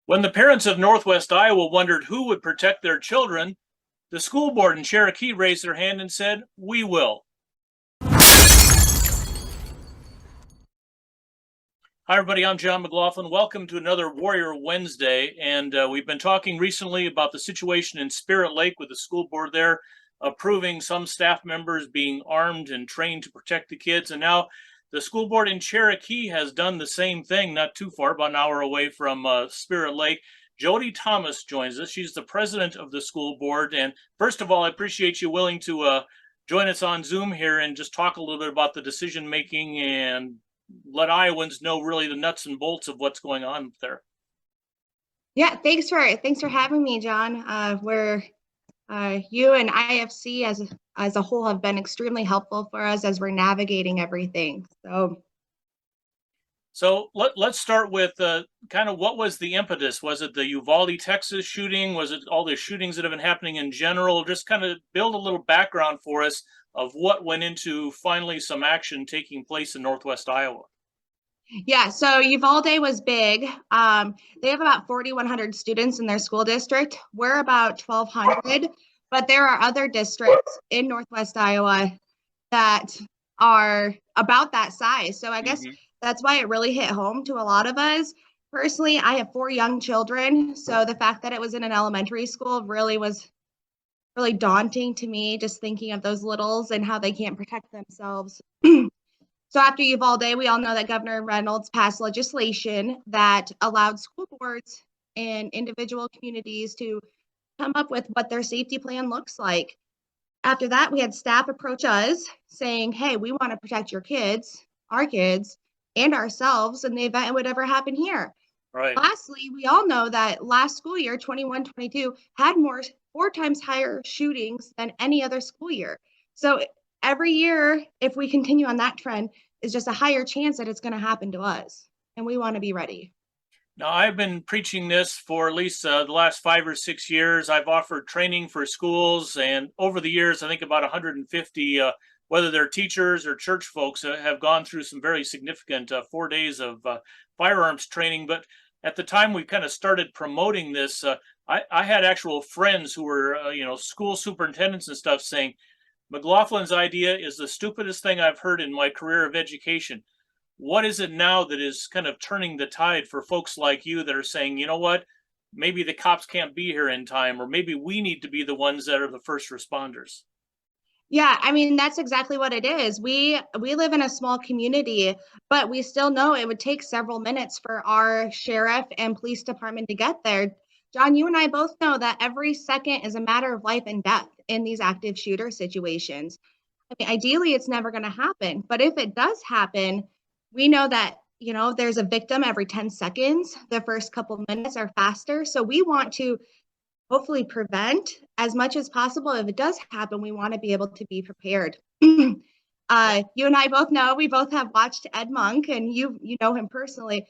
When the parents of Northwest Iowa wondered who would protect their children, the school board in Cherokee raised their hand and said, "We will." Hi, everybody. I'm John McLaughlin. Welcome to another Warrior Wednesday. And we've been talking recently about the situation in Spirit Lake with the school board there, approving some staff members being armed and trained to protect the kids. And now the school board in Cherokee has done the same thing, not too far, about an hour away from Spirit Lake. Jodi Thomas joins us. She's the president of the school board. And first of all, I appreciate you willing to join us on Zoom here and just talk a little bit about the decision making and let Iowans know really the nuts and bolts of what's going on there. Yeah, thanks for having me, John. You and IFC as a whole have been extremely helpful for us as we're navigating everything. So let's start with kind of what was the impetus? Was it the Uvalde, Texas shooting? Was it all the shootings that have been happening in general? Just kind of build a little background for us of what went into finally some action taking place in Northwest Iowa. Yeah, so Uvalde was big. They have about 4,100 students in their school district. We're about 1,200, but there are other districts in Northwest Iowa that are about that size. So I guess that's why it really hit home to a lot of us. Personally, I have 4 young children, so the fact that it was in an elementary school really was really daunting to me, just thinking of those littles and how they can't protect themselves. So after Uvalde, we all know that Governor Reynolds passed legislation that allowed school boards and individual communities to come up with what their safety plan looks like. After that, we had staff approach us saying, hey, we want to protect your kids, our kids, and ourselves in the event it would ever happen here. Right. Lastly, we all know that last school year, 21-22, had 4 times higher shootings than any other school year. So every year, if we continue on that trend, is just a higher chance that it's going to happen to us. And we want to be ready. Now, I've been preaching this for at least the last 5 or 6 years. I've offered training for schools, and over the years, I think about 150, whether they're teachers or church folks, have gone through some very significant 4 days of firearms training. But at the time we kind of started promoting this, I had actual friends who were, school superintendents and stuff saying, McLaughlin's idea is the stupidest thing I've heard in my career of education. What is it now that is kind of turning the tide for folks like you that are saying, you know what, maybe the cops can't be here in time, or maybe we need to be the ones that are the first responders? Yeah, I mean, that's exactly what it is. We live in a small community, but we still know it would take several minutes for our sheriff and police department to get there. John, you and I both know that every second is a matter of life and death in these active shooter situations. I mean, ideally, it's never going to happen. But if it does happen, we know that, there's a victim every 10 seconds. The first couple of minutes are faster. So we want to hopefully prevent as much as possible. If it does happen, we want to be able to be prepared. You and I both know, we both have watched Ed Monk, and you know him personally.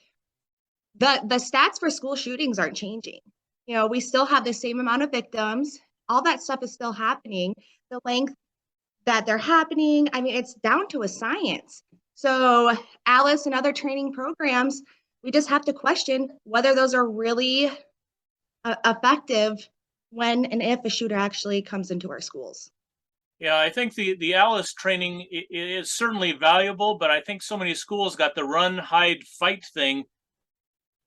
The stats for school shootings aren't changing. We still have the same amount of victims. All that stuff is still happening. The length that they're happening, I mean, it's down to a science. So Alice and other training programs, we just have to question whether those are really effective when and if a shooter actually comes into our schools. Yeah, I think the Alice training is certainly valuable, but I think so many schools got the run, hide, fight thing.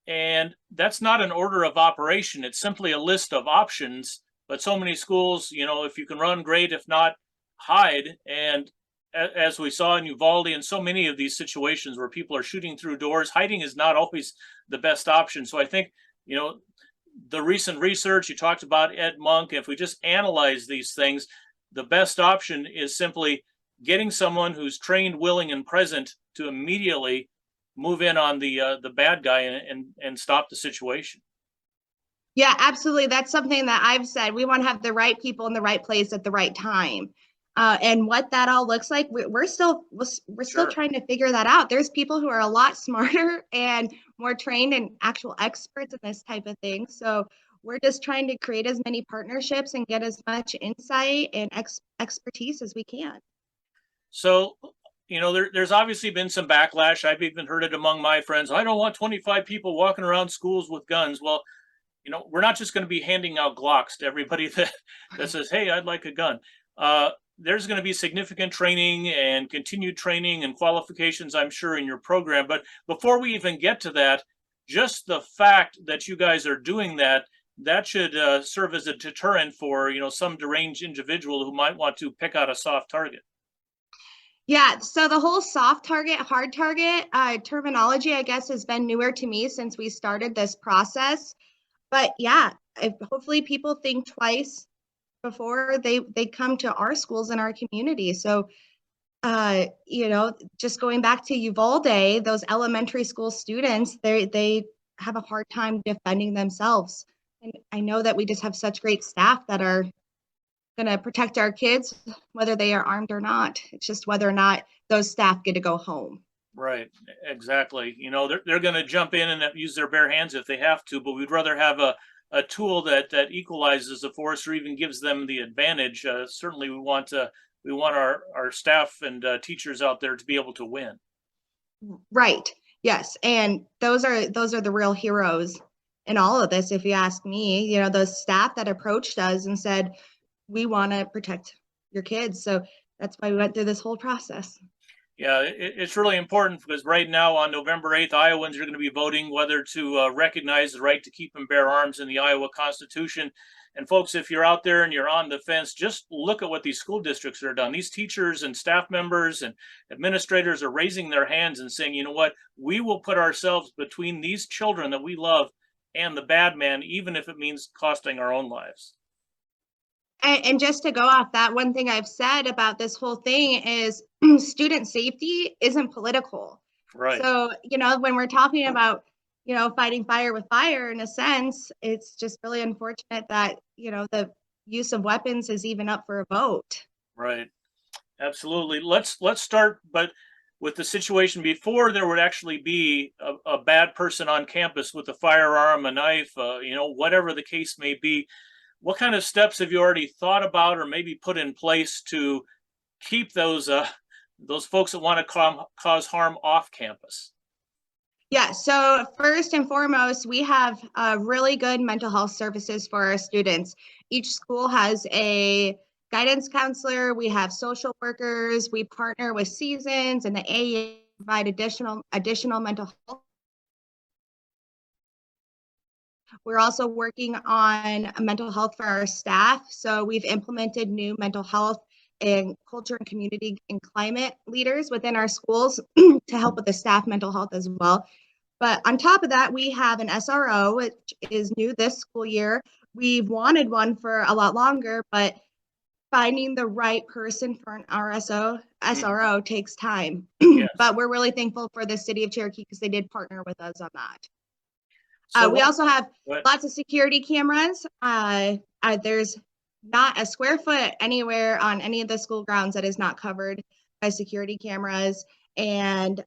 And that's not an order of operation. It's simply a list of options. But so many schools, if you can run, great. If not, hide. And as we saw in Uvalde and so many of these situations where people are shooting through doors, hiding is not always the best option. So I think, the recent research, you talked about Ed Monk, if we just analyze these things, the best option is simply getting someone who's trained, willing, and present to immediately move in on the bad guy and stop the situation. Yeah, absolutely. That's something that I've said. We want to have the right people in the right place at the right time. And what that all looks like, we're still trying to figure that out. There's people who are a lot smarter and more trained and actual experts in this type of thing. So we're just trying to create as many partnerships and get as much insight and expertise as we can. So you know, there's obviously been some backlash. I've even heard it among my friends. I don't want 25 people walking around schools with guns. Well, you know, we're not just going to be handing out Glocks to everybody that says, hey, I'd like a gun. There's going to be significant training and continued training and qualifications, I'm sure, in your program. But before we even get to that, just the fact that you guys are doing that, that should serve as a deterrent for, you know, some deranged individual who might want to pick out a soft target. Yeah, so the whole soft target, hard target terminology, I guess, has been newer to me since we started this process. But yeah, hopefully people think twice before they come to our schools in our community. So, you know, just going back to Uvalde, those elementary school students, they have a hard time defending themselves. And I know that we just have such great staff that are going to protect our kids, whether they are armed or not. It's just whether or not those staff get to go home. Right, exactly. You know, they're going to jump in and use their bare hands if they have to, but we'd rather have a tool that equalizes the force or even gives them the advantage. Certainly, we want our staff and teachers out there to be able to win. Right. Yes, and those are the real heroes in all of this. If you ask me, you know, those staff that approached us and said, we want to protect your kids. So that's why we went through this whole process. Yeah, it's really important because right now on November 8th, Iowans are going to be voting whether to recognize the right to keep and bear arms in the Iowa Constitution. And folks, if you're out there and you're on the fence, just look at what these school districts are done. These teachers and staff members and administrators are raising their hands and saying, you know what, we will put ourselves between these children that we love and the bad man, even if it means costing our own lives. And just to go off that, one thing I've said about this whole thing is student safety isn't political. Right. So, you know, when we're talking about, you know, fighting fire with fire, in a sense, it's just really unfortunate that, you know, the use of weapons is even up for a vote. Right. Absolutely. Let's start, but with the situation before there would actually be a bad person on campus with a firearm, a knife, you know, whatever the case may be. What kind of steps have you already thought about or maybe put in place to keep those folks that want to cause harm off campus? Yeah, so first and foremost, we have really good mental health services for our students. Each school has a guidance counselor, we have social workers, we partner with Seasons and the AA to provide additional mental health. We're also working on mental health for our staff. So we've implemented new mental health and culture and community and climate leaders within our schools to help with the staff mental health as well. But on top of that, we have an SRO, which is new this school year. We've wanted one for a lot longer, but finding the right person for an SRO takes time. Yes. But we're really thankful for the city of Cherokee because they did partner with us on that. So we also have lots of security cameras. There's not a square foot anywhere on any of the school grounds that is not covered by security cameras. And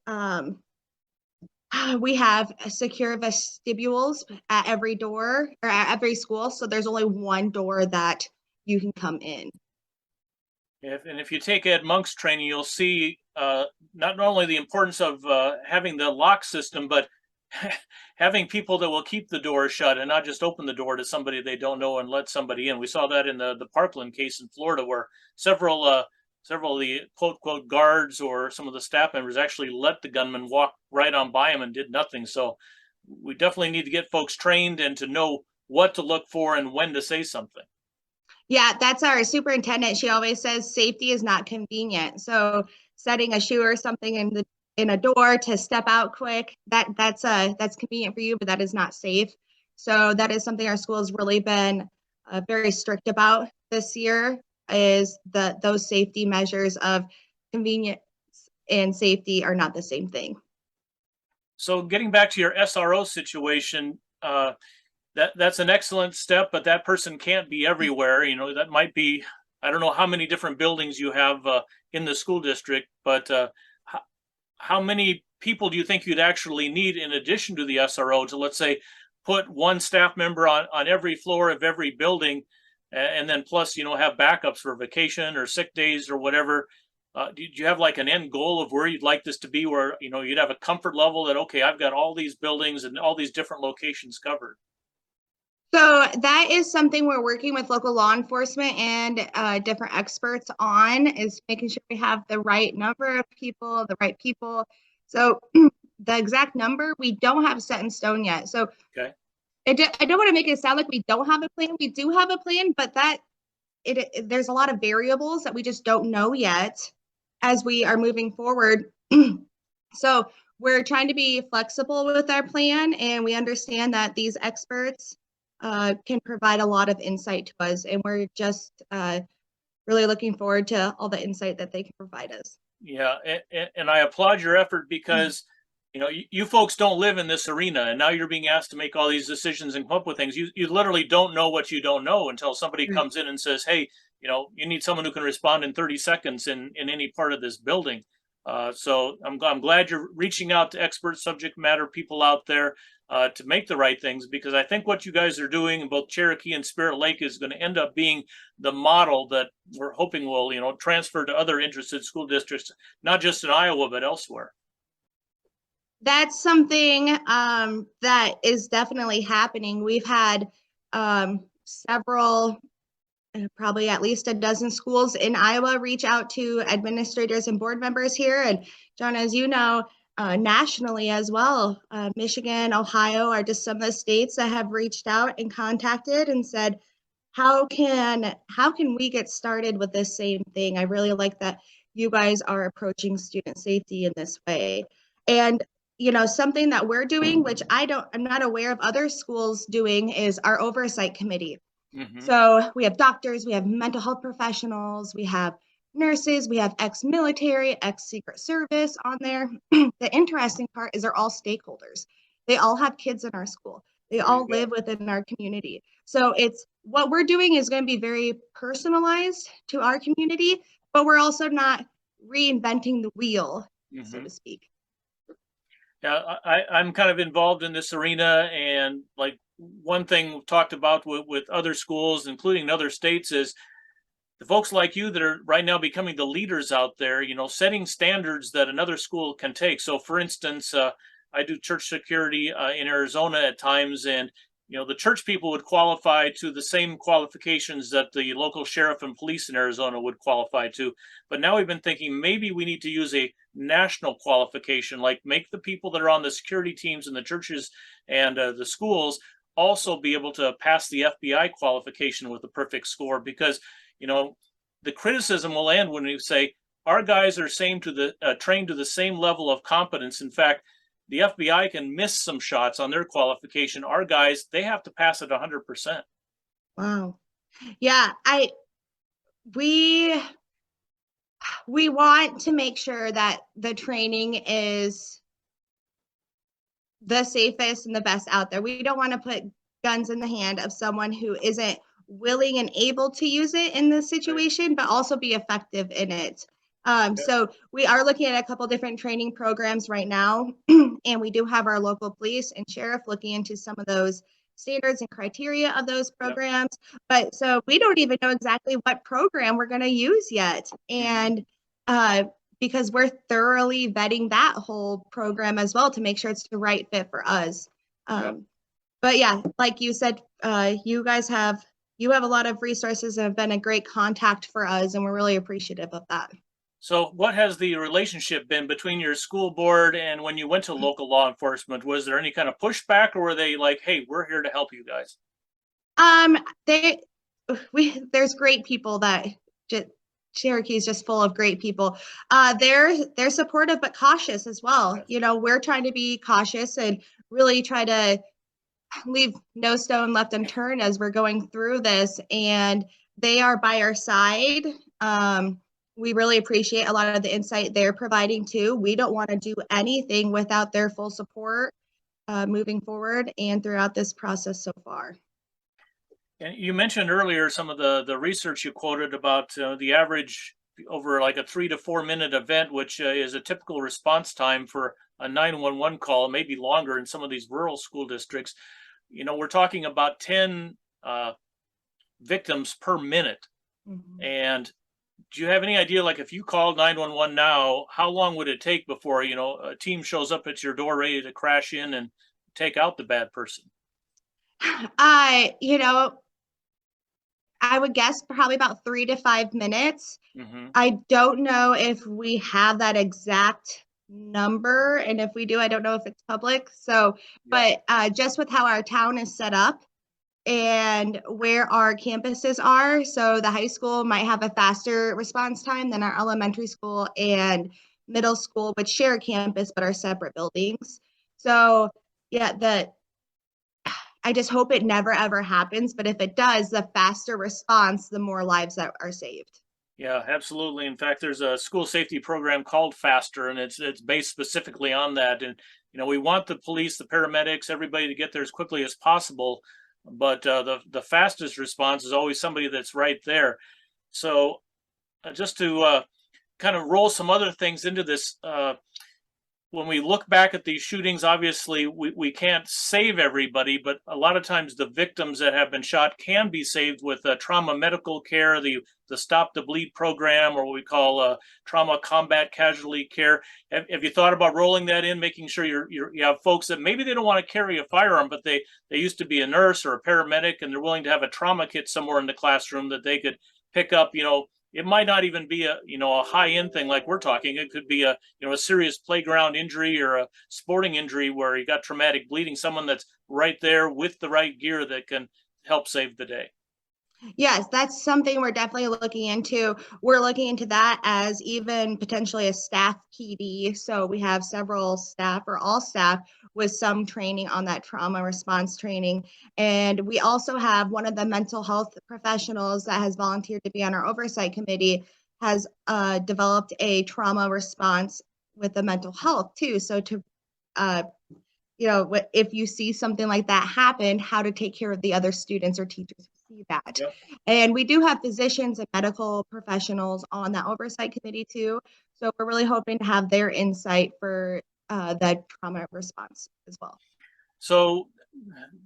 we have secure vestibules at every door or at every school. So there's only one door that you can come in. If you take Ed Monk's training, you'll see not only the importance of having the lock system, but having people that will keep the door shut and not just open the door to somebody they don't know and let somebody in. We saw that in the Parkland case in Florida, where several of the quote guards or some of the staff members actually let the gunman walk right on by him and did nothing. So we definitely need to get folks trained and to know what to look for and when to say something. Yeah, that's our superintendent. She always says safety is not convenient. So setting a shoe or something in a door to step out quick, that's convenient for you, but that is not safe. So that is something our school has really been very strict about this year, is those safety measures of convenience and safety are not the same thing. So getting back to your SRO situation, that's an excellent step, but that person can't be everywhere. You know, that might be, I don't know how many different buildings you have in the school district, but how many people do you think you'd actually need in addition to the SRO to, let's say, put one staff member on every floor of every building, and then plus, you know, have backups for vacation or sick days or whatever? do you have like an end goal of where you'd like this to be, where, you know, you'd have a comfort level that, okay, I've got all these buildings and all these different locations covered? So that is something we're working with local law enforcement and different experts on, is making sure we have the right number of people, the right people. So the exact number we don't have set in stone yet. So Okay. I don't want to make it sound like we don't have a plan. We do have a plan, but there's a lot of variables that we just don't know yet as we are moving forward. So we're trying to be flexible with our plan, and we understand that these experts can provide a lot of insight to us, and we're just really looking forward to all the insight that they can provide us. Yeah, and I applaud your effort, because you know, you folks don't live in this arena, and now you're being asked to make all these decisions and come up with things. You literally don't know what you don't know until somebody Right. comes in and says, hey, you know, you need someone who can respond in 30 seconds in any part of this building. So I'm glad you're reaching out to expert subject matter people out there to make the right things, because I think what you guys are doing in both Cherokee and Spirit Lake is going to end up being the model that we're hoping will, you know, transfer to other interested school districts, not just in Iowa, but elsewhere. That's something that is definitely happening. We've had several, probably at least a dozen schools in Iowa reach out to administrators and board members here. And John, as you know, nationally as well, Michigan, Ohio are just some of the states that have reached out and contacted and said, how can we get started with this same thing? I really like that you guys are approaching student safety in this way. And you know, something that we're doing, which I'm not aware of other schools doing, is our oversight committee. Mm-hmm. So we have doctors, we have mental health professionals, we have nurses, we have ex-military, ex-Secret Service on there. The interesting part is they're all stakeholders. They all have kids in our school. They all live within our community. So it's what we're doing is going to be very personalized to our community, but we're also not reinventing the wheel, so Mm-hmm. to speak. Yeah, I'm kind of involved in this arena, and like one thing we've talked about with other schools, including other states, is the folks like you that are right now becoming the leaders out there, you know, setting standards that another school can take. So for instance, I do church security in Arizona at times, and you know, the church people would qualify to the same qualifications that the local sheriff and police in Arizona would qualify to. But now we've been thinking maybe we need to use a national qualification, like make the people that are on the security teams in the churches and the schools also be able to pass the FBI qualification with a perfect score. Because you know, the criticism will end when you say our guys are trained to the same level of competence. In fact, the FBI can miss some shots on their qualification. Our guys, they have to pass it 100%. Wow. Yeah, we want to make sure that the training is the safest and the best out there. We don't want to put guns in the hand of someone who isn't willing and able to use it in this situation, but also be effective in it. So we are looking at a couple different training programs right now, and we do have our local police and sheriff looking into some of those standards and criteria of those programs. But so we don't even know exactly what program we're going to use yet. And because we're thoroughly vetting that whole program as well to make sure it's the right fit for us. But yeah, like you said, you have a lot of resources and have been a great contact for us, and we're really appreciative of that. So what has the relationship been between your school board and when you went to local law enforcement? Was there any kind of pushback, or were they like, hey, we're here to help you guys? There's great people that Cherokee is just full of great people. They're supportive but cautious as well. You know, we're trying to be cautious and really try to leave no stone left unturned as we're going through this, and they are by our side. We really appreciate a lot of the insight they're providing too. We don't want to do anything without their full support moving forward and throughout this process so far. And you mentioned earlier some of the research you quoted about the average over like a 3 to 4 minute event, which is a typical response time for a 911 call, maybe longer in some of these rural school districts. You know, we're talking about 10 victims per minute. And do you have any idea, like if you called 911 now, how long would it take before, a team shows up at your door ready to crash in and take out the bad person? You know, I would guess probably about 3 to 5 minutes. Hmm. I don't know if we have that exact number, and if we do, I don't know if it's public. So, Yeah. but just with how our town is set up and where our campuses are, so the high school might have a faster response time than our elementary school and middle school, which share a campus but are separate buildings. So, yeah, I just hope it never ever happens. But if it does, the faster response, the more lives that are saved. Yeah, absolutely. In fact, there's a school safety program called Faster, and it's based specifically on that. And we want the police, the paramedics, everybody to get there as quickly as possible. But the fastest response is always somebody that's right there. So just to kind of roll some other things into this, when we look back at these shootings, obviously we can't save everybody, but a lot of times the victims that have been shot can be saved with trauma medical care, the Stop the Bleed program, or what we call trauma combat casualty care. Have you thought about rolling that in, making sure you have folks that maybe they don't want to carry a firearm, but they used to be a nurse or a paramedic, and they're willing to have a trauma kit somewhere in the classroom that they could pick up, it might not even be a high end thing like we're talking. It could be a serious playground injury or a sporting injury where you got traumatic bleeding, someone that's right there with the right gear that can help save the day. Yes, that's something we're definitely looking into. We're looking into that as even potentially a staff PD. So we have several staff or all staff with some training on that trauma response training. And we also have one of the mental health professionals that has volunteered to be on our oversight committee has developed a trauma response with the mental health too. So to uh, if you see something like that happen, how to take care of the other students or teachers who see that. Yep. And we do have physicians and medical professionals on that oversight committee too. So we're really hoping to have their insight for the trauma response as well. So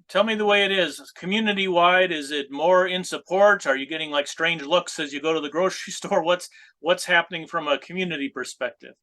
tell me the way it is. Community wide, is it more in support? Are you getting like strange looks as you go to the grocery store? What's happening from a community perspective?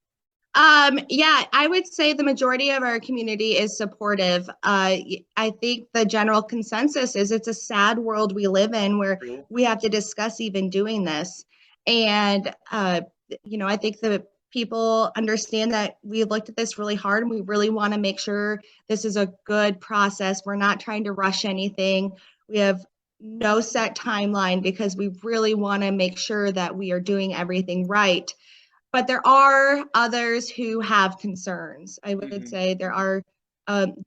Yeah, I would say the majority of our community is supportive. I think the general consensus is it's a sad world we live in where True. we have to discuss even doing this. And, I think the people understand that we looked at this really hard and we really want to make sure this is a good process. We're not trying to rush anything. We have no set timeline because we really want to make sure that we are doing everything right. But there are others who have concerns. I would Hmm. say there are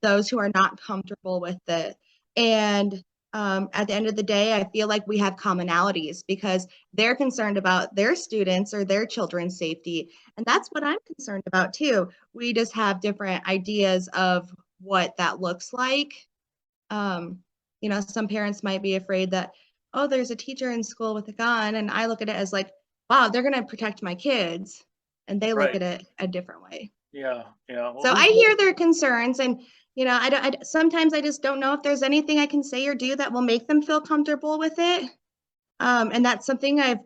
those who are not comfortable with it. And at the end of the day, I feel like we have commonalities because they're concerned about their students or their children's safety. And that's what I'm concerned about too. We just have different ideas of what that looks like. Um, some parents might be afraid that, oh, there's a teacher in school with a gun. And I look at it as like, wow, they're going to protect my kids. And they look Right. at it a different way. Yeah. Yeah. Well, So I hear their concerns. And, sometimes I just don't know if there's anything I can say or do that will make them feel comfortable with it. And that's something I've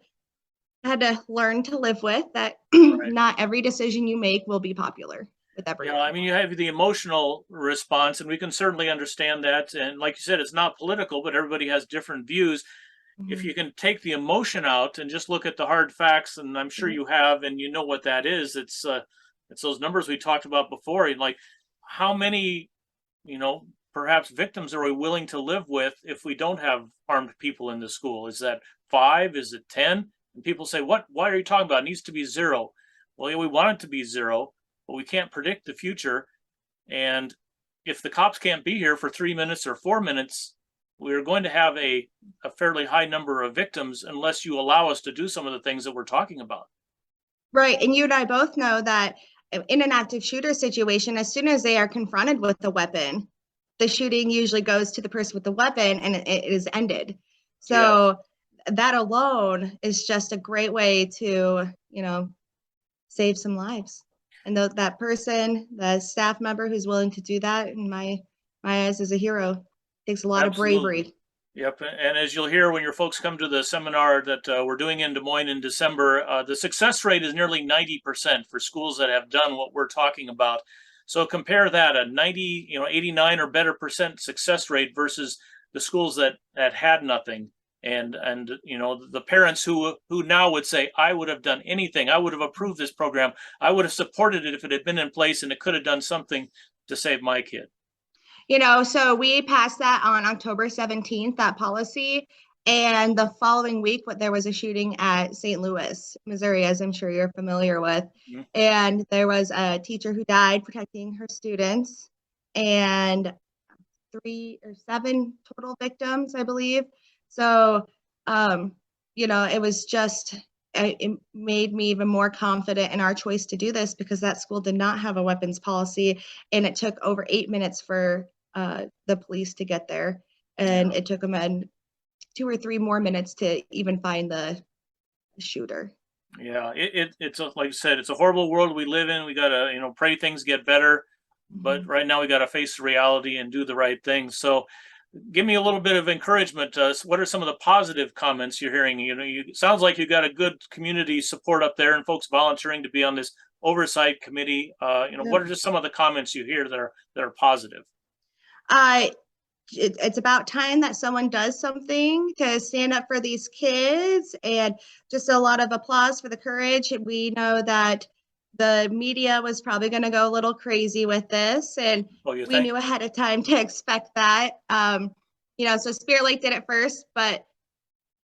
had to learn to live with, that right. not every decision you make will be popular with Yeah, I everyone. mean, you have the emotional response, and we can certainly understand that. And like you said, it's not political, but everybody has different views. If Mhm. you can take the emotion out and just look at the hard facts, and I'm sure Mhm. you have, and you know what that is. It's those numbers we talked about before. And like, how many, you know, perhaps victims are we willing to live with if we don't have armed people in the school? Is that five? Is it 10? And people say, "What? Why are you talking about? It needs to be zero." Well, yeah, we want it to be zero, but we can't predict the future. And if the cops can't be here for 3 minutes or 4 minutes, we're going to have a fairly high number of victims unless you allow us to do some of the things that we're talking about. Right. And you and I both know that in an active shooter situation, as soon as they are confronted with the weapon, the shooting usually goes to the person with the weapon and it is ended. Yes, So that alone is just a great way to, save some lives. And that person, the staff member who's willing to do that, in my eyes, is a hero. Takes a lot of absolutely. bravery. Yep, and as you'll hear when your folks come to the seminar that we're doing in Des Moines in December, the success rate is nearly 90% for schools that have done what we're talking about. So compare that, a 90, 89 or better percent success rate versus the schools that had nothing. And the parents who now would say, I would have done anything. I would have approved this program. I would have supported it if it had been in place and it could have done something to save my kid. So we passed that on October 17th, that policy. And the following week, there was a shooting at St. Louis, Missouri, as I'm sure you're familiar with. Mm-hmm. And there was a teacher who died protecting her students, and 3 or 7 total victims, I believe. So, it was just, it made me even more confident in our choice to do this, because that school did not have a weapons policy, and it took over 8 minutes for the police to get there, and it took them 2 or 3 more minutes to even find the shooter. Yeah, it's like you said, it's a horrible world we live in. We gotta pray things get better, but right now we gotta face the reality and do the right thing. So give me a little bit of encouragement. What are some of the positive comments you're hearing? It sounds like you got a good community support up there and folks volunteering to be on this oversight committee. What are just some of the comments you hear that are positive? It's about time that someone does something to stand up for these kids, and just a lot of applause for the courage. We know that the media was probably going to go a little crazy with this, and we knew ahead of time to expect that. So Spirit Lake did it first, but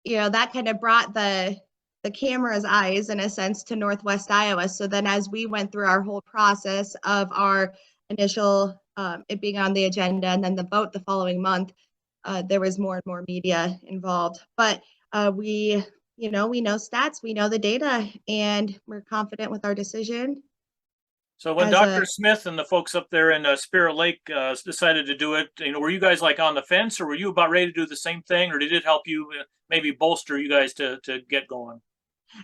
that kind of brought the camera's eyes, in a sense, to Northwest Iowa. So then, as we went through our whole process of our initial it being on the agenda and then the vote the following month, there was more and more media involved. But we know stats, we know the data, and we're confident with our decision. So when Dr. Smith and the folks up there in Spirit Lake decided to do it, were you guys like on the fence, or were you about ready to do the same thing, or did it help you maybe bolster you guys to get going?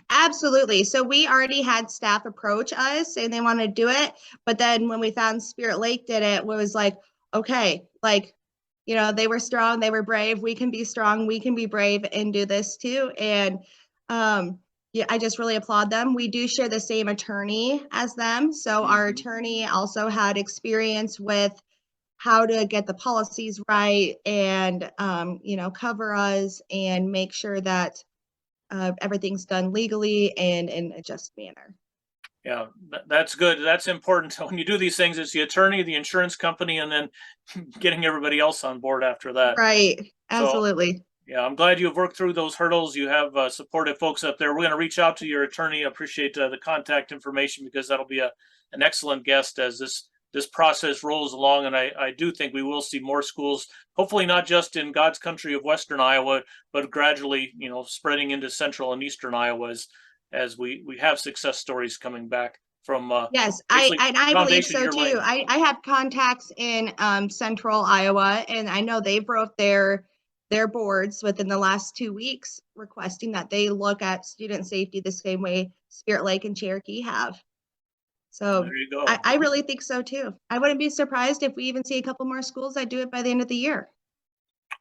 Absolutely. So we already had staff approach us and they wanted to do it. But then when we found Spirit Lake did it, it was like, okay, they were strong, they were brave. We can be strong, we can be brave and do this too. And I just really applaud them. We do share the same attorney as them. So our attorney also had experience with how to get the policies right and, cover us and make sure that everything's done legally and in a just manner. Yeah, that's good. That's important. So when you do these things, it's the attorney, the insurance company, and then getting everybody else on board after that. Right. Absolutely. So, yeah, I'm glad you've worked through those hurdles. You have supportive folks up there. We're going to reach out to your attorney. I appreciate the contact information, because that'll be an excellent guest as this process rolls along. And I do think we will see more schools, hopefully not just in God's country of Western Iowa, but gradually, spreading into Central and Eastern Iowa as we have success stories coming back from. Yes, I believe so too. I have contacts in Central Iowa, and I know they broke their boards within the last 2 weeks, requesting that they look at student safety the same way Spirit Lake and Cherokee have. So there you go. I really think so too. I wouldn't be surprised if we even see a couple more schools that do it by the end of the year.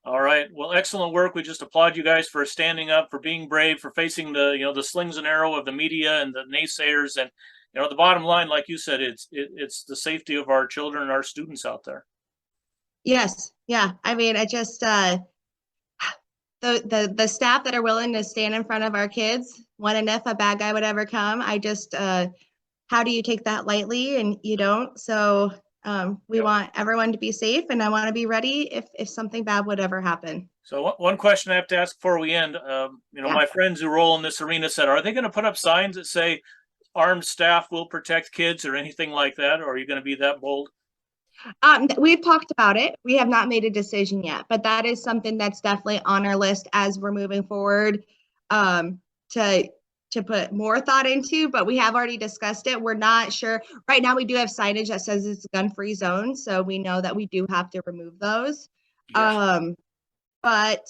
All right. Well, excellent work. We just applaud you guys for standing up, for being brave, for facing the slings and arrow of the media and the naysayers. And the bottom line, like you said, it's the safety of our children and our students out there. Yes. Yeah. I mean, I just the staff that are willing to stand in front of our kids when and if a bad guy would ever come, I just how do you take that lightly? And you don't. So we want everyone to be safe, and I want to be ready if something bad would ever happen. So one question I have to ask before we end, my friends who roll in this arena said, are they going to put up signs that say armed staff will protect kids or anything like that? Or are you going to be that bold? We've talked about it. We have not made a decision yet, but that is something that's definitely on our list as we're moving forward to put more thought into, but we have already discussed it. We're not sure. Right now, we do have signage that says it's a gun-free zone, so we know that we do have to remove those. Yes. But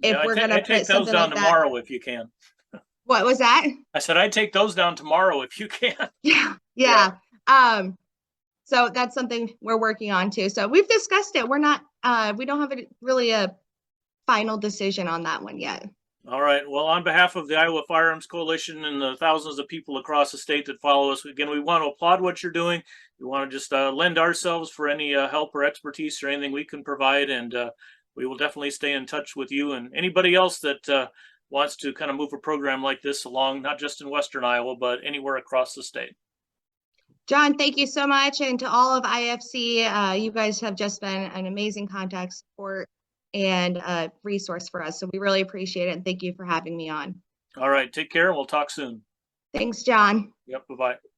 if we're going to take those down tomorrow if you can. What was that? I said I'd take those down tomorrow if you can. Yeah. So that's something we're working on too. So we've discussed it. We're not, we don't have really a final decision on that one yet. All right. Well, on behalf of the Iowa Firearms Coalition and the thousands of people across the state that follow us, again, we want to applaud what you're doing. We want to just lend ourselves for any help or expertise or anything we can provide. And we will definitely stay in touch with you and anybody else that wants to kind of move a program like this along, not just in Western Iowa, but anywhere across the state. John, thank you so much. And to all of IFC, you guys have just been an amazing contact, support, and resource for us. So we really appreciate it. And thank you for having me on. All right. Take care. And we'll talk soon. Thanks, John. Yep. Bye-bye.